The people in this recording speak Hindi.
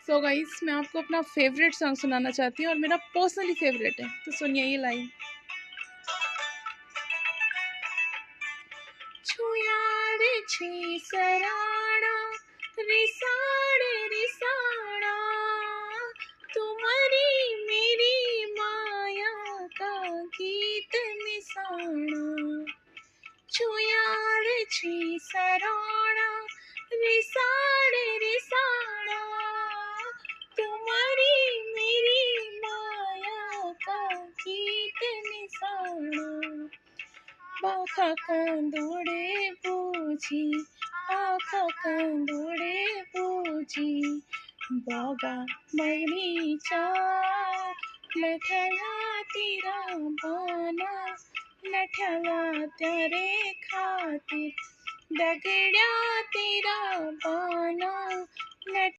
सो गाइस, मैं आपको अपना फेवरेट सॉन्ग सुनाना चाहती हूँ और मेरा पर्सनली फेवरेट है, तो सुनिए ये लाइन। छुयाड़ छी सराड़ा रिसाड़े रिसाड़ा, तुम्हारी मेरी माया का गीत निसाना। छुयाड़ छी सराड़ा रिसाड़े रिसाड़ा, तुम्हारी मेरी माया का गीत निसाना। आँखा कंदोड़े बूझी, आँखा कंदोड़े बूझी, बागा मगनी चार, लठला तेरा बाना, लठला तेरे खातिर, दगड़ा तेरा बाना, लठ